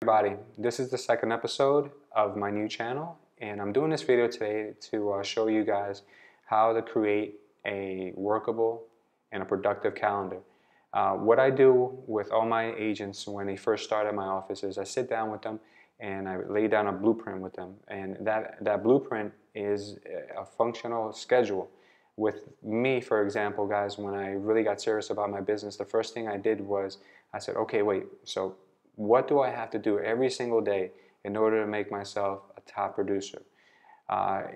Everybody, this is the second episode of my new channel, and I'm doing this video today to show you guys how to create a workable and a productive calendar. What I do with all my agents when they first start at my office is I sit down with them and I lay down a blueprint with them, and that blueprint is a functional schedule. With me, for example, guys, when I really got serious about my business, the first thing I did was I said, okay, wait, so what do I have to do every single day in order to make myself a top producer?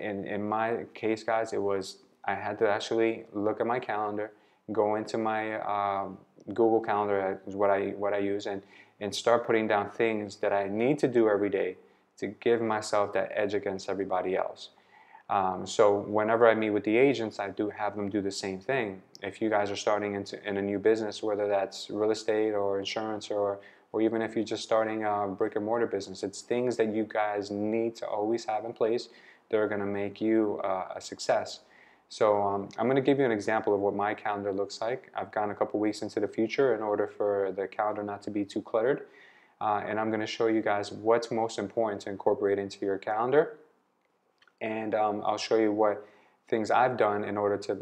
In my case, guys, it was I had to actually look at my calendar, go into my Google Calendar is what I use, and start putting down things that I need to do every day to give myself that edge against everybody else. So whenever I meet with the agents, I do have them do the same thing. If you guys are starting in a new business, whether that's real estate or insurance or even if you're just starting a brick and mortar business, it's things that you guys need to always have in place that are going to make you a success. So I'm going to give you an example of what my calendar looks like. I've gone a couple weeks into the future in order for the calendar not to be too cluttered. And I'm going to show you guys what's most important to incorporate into your calendar. And I'll show you what things I've done in order to,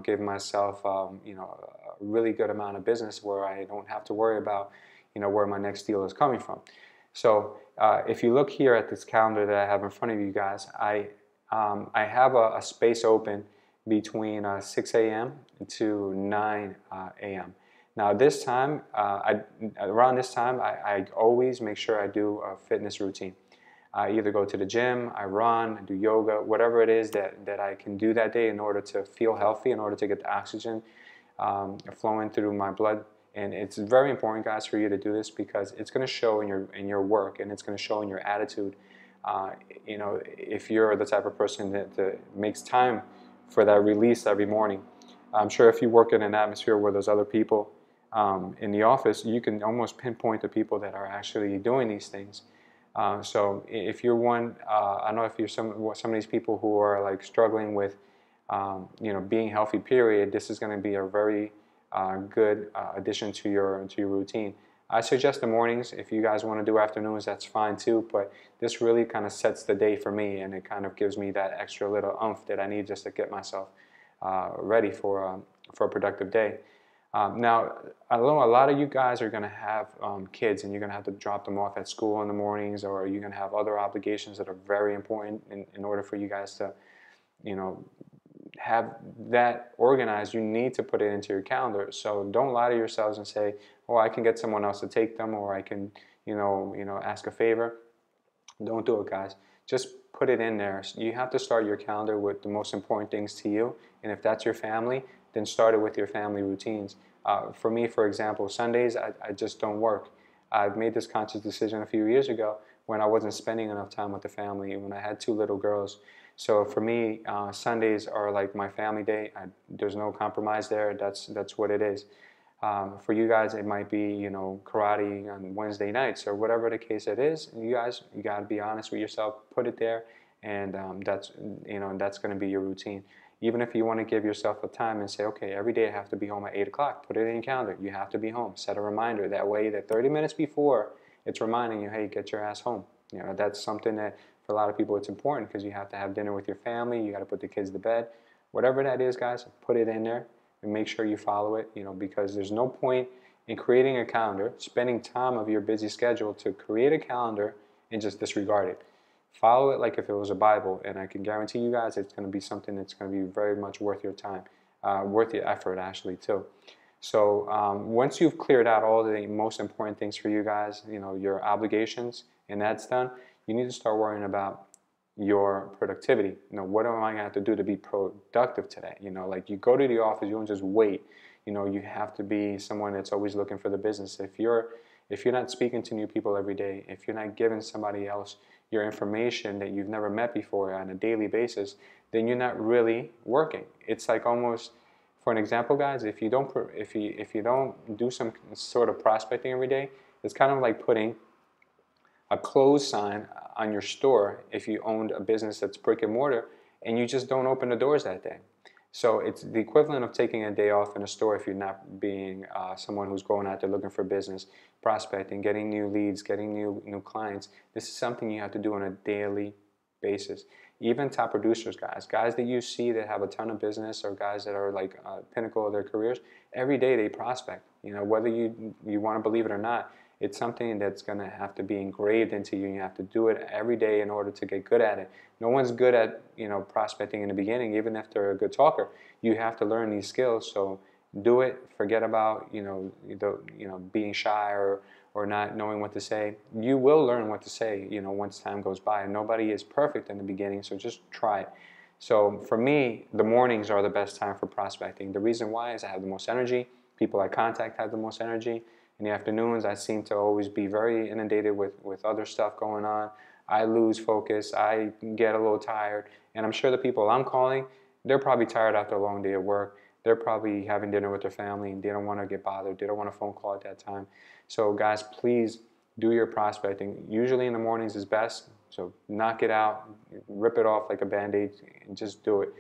give myself, a really good amount of business where I don't have to worry about, where my next deal is coming from. So if you look here at this calendar that I have in front of you guys, I have a space open between 6 a.m. to 9 a.m. Now this time, around this time, I always make sure I do a fitness routine. I either go to the gym, I run, I do yoga, whatever it is that I can do that day in order to feel healthy, in order to get the oxygen flowing through my blood. And it's very important, guys, for you to do this because it's going to show in your work and it's going to show in your attitude. If you're the type of person that makes time for that release every morning. I'm sure if you work in an atmosphere where there's other people in the office, you can almost pinpoint the people that are actually doing these things. So if you're one, I don't know if you're some of these people who are like struggling with, being healthy. Period. This is going to be a very good addition to your routine. I suggest the mornings. If you guys want to do afternoons, that's fine too. But this really kind of sets the day for me, and it kind of gives me that extra little oomph that I need just to get myself ready for a productive day. Now, I know a lot of you guys are going to have kids and you're going to have to drop them off at school in the mornings, or you're going to have other obligations that are very important in order for you guys to, have that organized. You need to put it into your calendar. So don't lie to yourselves and say, oh, I can get someone else to take them, or I can, ask a favor. Don't do it, guys. Just put it in there. You have to start your calendar with the most important things to you. And if that's your family, then start it with your family routines. For me, for example, Sundays, I just don't work. I've made this conscious decision a few years ago when I wasn't spending enough time with the family, when I had 2 little girls. So for me, Sundays are like my family day. There's no compromise there. That's what it is. For you guys, it might be, karate on Wednesday nights or whatever the case it is. You guys, you got to be honest with yourself. Put it there, and that's going to be your routine. Even if you want to give yourself a time and say, okay, every day I have to be home at 8 o'clock. Put it in your calendar. You have to be home. Set a reminder. That way, that 30 minutes before, it's reminding you, hey, get your ass home. That's something that for a lot of people it's important because you have to have dinner with your family. You got to put the kids to bed. Whatever that is, guys, put it in there and make sure you follow it. Because there's no point in creating a calendar, spending time of your busy schedule to create a calendar and just disregard it. Follow it like if it was a Bible, and I can guarantee you guys it's going to be something that's going to be very much worth your time, worth your effort actually too. So once you've cleared out all the most important things for you guys, your obligations, and that's done, you need to start worrying about your productivity. What am I going to have to do to be productive today? Like you go to the office, you don't just wait. You have to be someone that's always looking for the business. If you're not speaking to new people every day, if you're not giving somebody else your information that you've never met before on a daily basis, then you're not really working. It's like almost, for an example, guys, if you don't do some sort of prospecting every day, it's kind of like putting a close sign on your store if you owned a business that's brick and mortar and you just don't open the doors that day. So it's the equivalent of taking a day off in a store if you're not being someone who's going out there looking for business, prospecting, getting new leads, getting new clients. This is something you have to do on a daily basis. Even top producers, guys that you see that have a ton of business, or guys that are like pinnacle of their careers, every day they prospect. You know, whether you want to believe it or not, it's something that's going to have to be engraved into you. You have to do it every day in order to get good at it. No one's good at, you know, prospecting in the beginning, even if they're a good talker. You have to learn these skills. So do it. Forget about, being shy or not knowing what to say. You will learn what to say, you know, once time goes by. And nobody is perfect in the beginning, so just try it. So for me, the mornings are the best time for prospecting. The reason why is I have the most energy. People I contact have the most energy. In the afternoons, I seem to always be very inundated with other stuff going on. I lose focus. I get a little tired. And I'm sure the people I'm calling, they're probably tired after a long day of work. They're probably having dinner with their family and they don't want to get bothered. They don't want a phone call at that time. So guys, please do your prospecting. Usually in the mornings is best. So knock it out, rip it off like a Band-Aid, and just do it.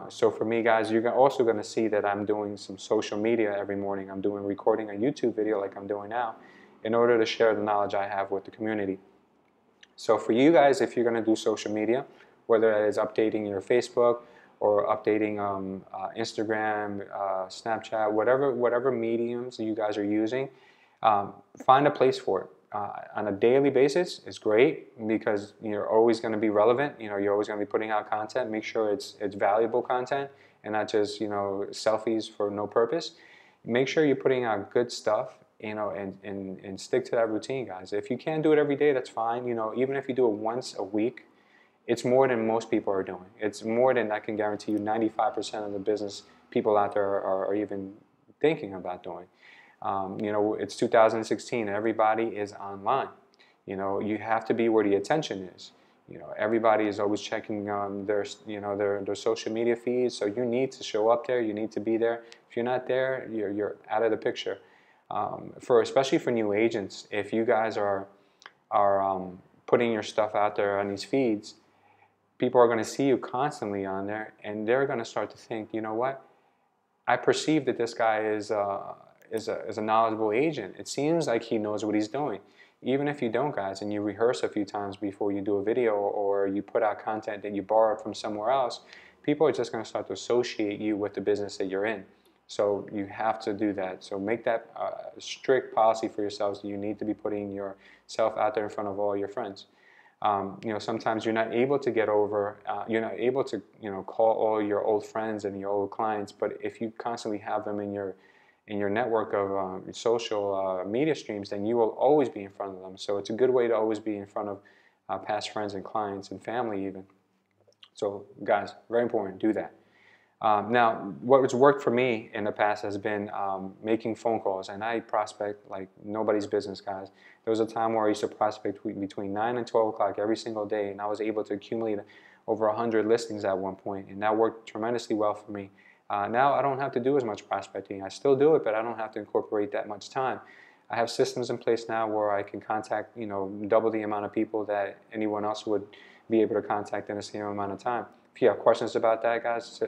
So for me, guys, you're also going to see that I'm doing some social media every morning. I'm recording a YouTube video like I'm doing now in order to share the knowledge I have with the community. So for you guys, if you're going to do social media, whether that is updating your Facebook or updating Instagram, Snapchat, whatever mediums you guys are using, find a place for it. On a daily basis is great because you're always going to be relevant. You know, you're always going to be putting out content. Make sure it's valuable content and not just, you know, selfies for no purpose. Make sure you're putting out good stuff, you know, and stick to that routine, guys. If you can't do it every day, that's fine. You know, even if you do it once a week, it's more than most people are doing. It's more than, I can guarantee you, 95% of the business people out there are even thinking about doing. You know, it's 2016. Everybody is online. You know, you have to be where the attention is. You know, everybody is always checking their social media feeds. So you need to show up there. You need to be there. If you're not there, you're out of the picture. Especially for new agents, if you guys are putting your stuff out there on these feeds, people are going to see you constantly on there, and they're going to start to think, you know what? I perceive that this guy is a knowledgeable agent. It seems like he knows what he's doing. Even if you don't, guys, and you rehearse a few times before you do a video or you put out content that you borrowed from somewhere else, people are just going to start to associate you with the business that you're in. So you have to do that. So make that a strict policy for yourselves. You need to be putting yourself out there in front of all your friends. You know, sometimes you're not able to get over, you're not able to, you know, call all your old friends and your old clients, but if you constantly have them in your network of social media streams, then you will always be in front of them. So it's a good way to always be in front of past friends and clients and family even. So guys, very important, do that. Now, what has worked for me in the past has been making phone calls, and I prospect like nobody's business, guys. There was a time where I used to prospect between 9 and 12 o'clock every single day, and I was able to accumulate over 100 listings at one point, and that worked tremendously well for me. Now I don't have to do as much prospecting. I still do it, but I don't have to incorporate that much time. I have systems in place now where I can contact, you know, double the amount of people that anyone else would be able to contact in the same amount of time. If you have questions about that, guys,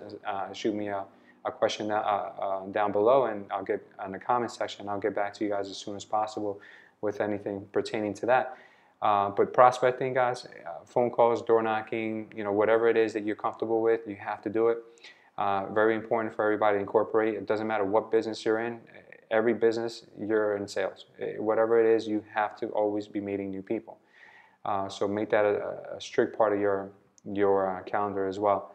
shoot me a question down below, and I'll get in the comment section. I'll get back to you guys as soon as possible with anything pertaining to that. But prospecting, guys, phone calls, door knocking, you know, whatever it is that you're comfortable with, you have to do it. Very important for everybody to incorporate. It doesn't matter what business you're in. Every business, you're in sales. Whatever it is, you have to always be meeting new people. So make that a strict part of your calendar as well.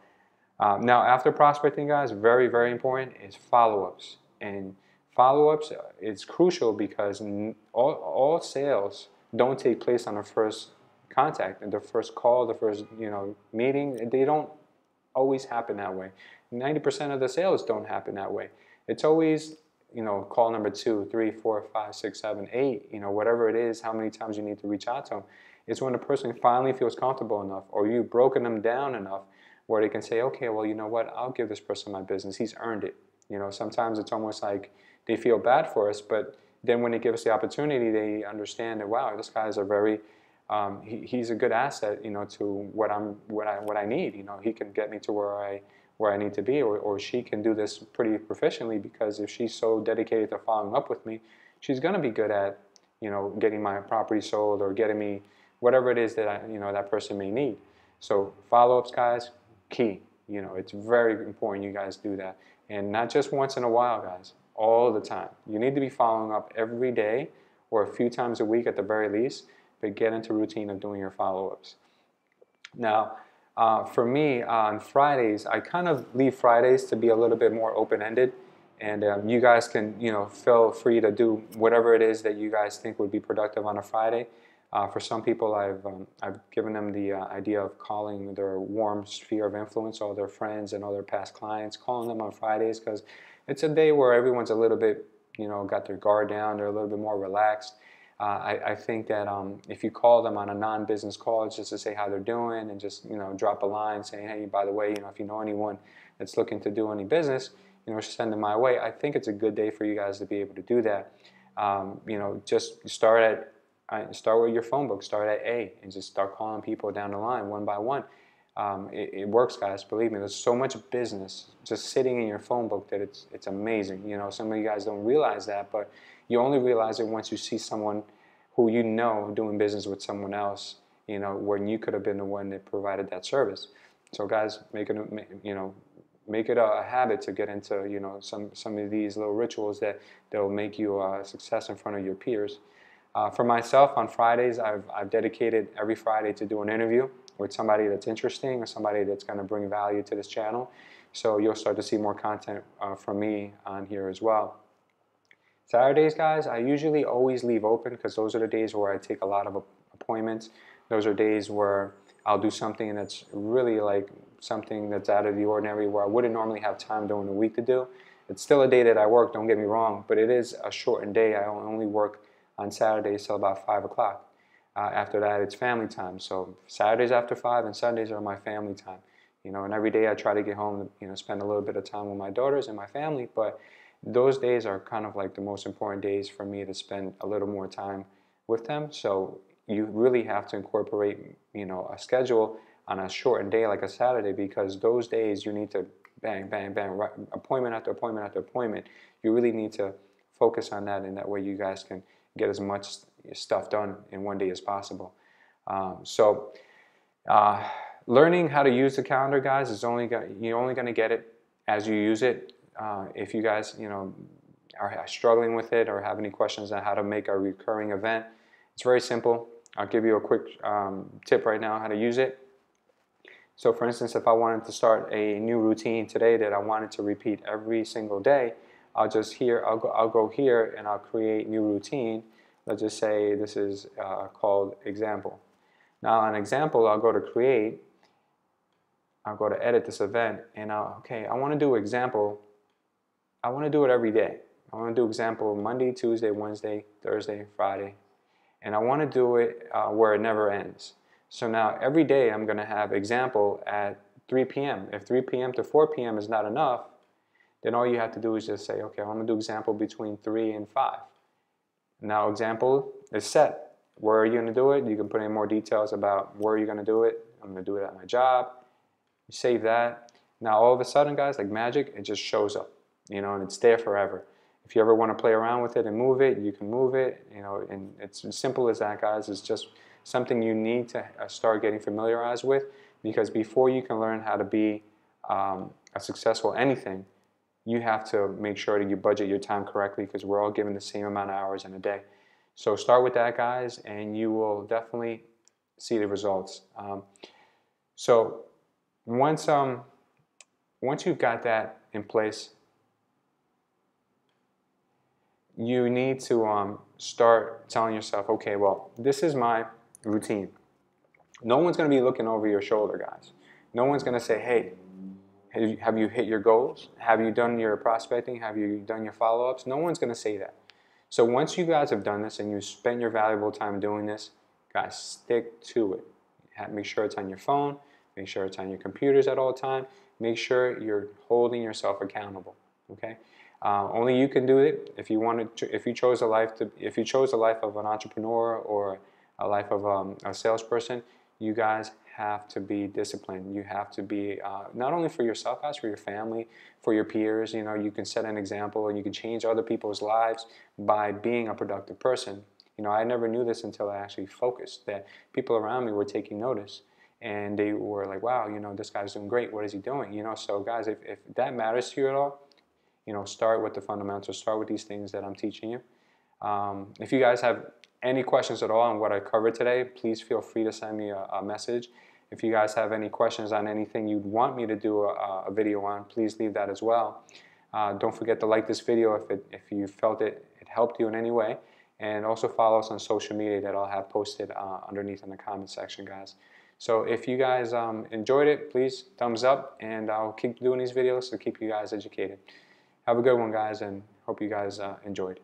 Now, after prospecting, guys, very, very important is follow-ups. And follow-ups is crucial because all sales don't take place on the first contact and the first call, the first, you know, meeting. They don't always happen that way. 90% of the sales don't happen that way. It's always, you know, call number 2, 3, 4, 5, 6, 7, 8, you know, whatever it is, how many times you need to reach out to them. It's when the person finally feels comfortable enough, or you've broken them down enough where they can say, okay, well, you know what, I'll give this person my business. He's earned it. You know, sometimes it's almost like they feel bad for us, but then when they give us the opportunity, they understand that, wow, this guy's a very, he's a good asset, you know, to what I need. You know, he can get me to where where I need to be, or she can do this pretty proficiently, because if she's so dedicated to following up with me, she's going to be good at, getting my property sold or getting me whatever it is that that person may need. So follow-ups, guys, key. It's very important you guys do that, and not just once in a while, guys, all the time. You need to be following up every day or a few times a week at the very least, but get into routine of doing your follow-ups. Now, for me, on Fridays, I kind of leave Fridays to be a little bit more open-ended, and you guys can, feel free to do whatever it is that you guys think would be productive on a Friday. For some people, I've given them the idea of calling their warm sphere of influence, all their friends and all their past clients, calling them on Fridays, because it's a day where everyone's a little bit, got their guard down, they're a little bit more relaxed. I think that if you call them on a non-business call, it's just to say how they're doing, and just drop a line saying, hey, by the way, if you know anyone that's looking to do any business, send them my way. I think it's a good day for you guys to be able to do that. Just start with your phone book, start at A, and just start calling people down the line one by one. It works, guys, believe me. There's so much business just sitting in your phone book that it's amazing. Some of you guys don't realize that, but you only realize it once you see someone who doing business with someone else, when you could have been the one that provided that service. So guys, make it a habit to get into some of these little rituals that will make you a success in front of your peers. For myself, on Fridays, I've dedicated every Friday to do an interview with somebody that's interesting or somebody that's going to bring value to this channel. So you'll start to see more content from me on here as well. Saturdays, guys, I usually always leave open, because those are the days where I take a lot of appointments. Those are days where I'll do something that's really like something that's out of the ordinary, where I wouldn't normally have time during the week to do. It's still a day that I work, don't get me wrong, but it is a shortened day. I only work on Saturdays till about 5 o'clock. After that, it's family time. So Saturdays after 5 and Sundays are my family time. And every day I try to get home, spend a little bit of time with my daughters and my family, but those days are kind of like the most important days for me to spend a little more time with them. So you really have to incorporate, a schedule on a shortened day like a Saturday, because those days you need to bang, bang, bang, right, appointment after appointment after appointment. You really need to focus on that, and that way you guys can get as much stuff done in one day as possible. Learning how to use the calendar, guys, you're only going to get it as you use it. If you guys, are struggling with it or have any questions on how to make a recurring event, it's very simple. I'll give you a quick tip right now how to use it. So for instance, if I wanted to start a new routine today that I wanted to repeat every single day, I'll go here and I'll create new routine. Let's just say this is called example. Now on example, I'll go to create, I'll go to edit this event, and I want to do example. I want to do it every day. I want to do example Monday, Tuesday, Wednesday, Thursday, Friday. And I want to do it where it never ends. So now every day I'm going to have example at 3 p.m. If 3 p.m. to 4 p.m. is not enough, then all you have to do is just say, okay, I'm going to do example between 3 and 5. Now example is set. Where are you going to do it? You can put in more details about where you're going to do it. I'm going to do it at my job. You save that. Now all of a sudden, guys, like magic, it just shows up, and it's there forever. If you ever want to play around with it and move it, you can move it, and it's as simple as that, guys. It's just something you need to start getting familiarized with, because before you can learn how to be a successful anything, you have to make sure that you budget your time correctly, because we're all given the same amount of hours in a day. So start with that, guys, and you will definitely see the results. So once you've got that in place, you need to start telling yourself, okay, well, this is my routine. No one's going to be looking over your shoulder, guys. No one's going to say, hey, have you hit your goals? Have you done your prospecting? Have you done your follow-ups? No one's going to say that. So once you guys have done this and you spent your valuable time doing this, guys, stick to it. Make sure it's on your phone. Make sure it's on your computers at all time. Make sure you're holding yourself accountable. Okay. Only you can do it. If you chose a life of an entrepreneur or a life of a salesperson, you guys have to be disciplined. You have to be, not only for yourself, guys, for your family, for your peers. You know, you can set an example and you can change other people's lives by being a productive person. You know, I never knew this until I actually focused, that people around me were taking notice. And they were like, wow, you know, this guy's doing great. What is he doing? You know, so guys, if that matters to you at all, you know, start with the fundamentals. Start with these things that I'm teaching you. If you guys have any questions at all on what I covered today, please feel free to send me a message. If you guys have any questions on anything you'd want me to do a video on, please leave that as well. Don't forget to like this video if you felt it helped you in any way. And also follow us on social media that I'll have posted underneath in the comment section, guys. So if you guys enjoyed it, please thumbs up, and I'll keep doing these videos to keep you guys educated. Have a good one, guys, and hope you guys enjoyed.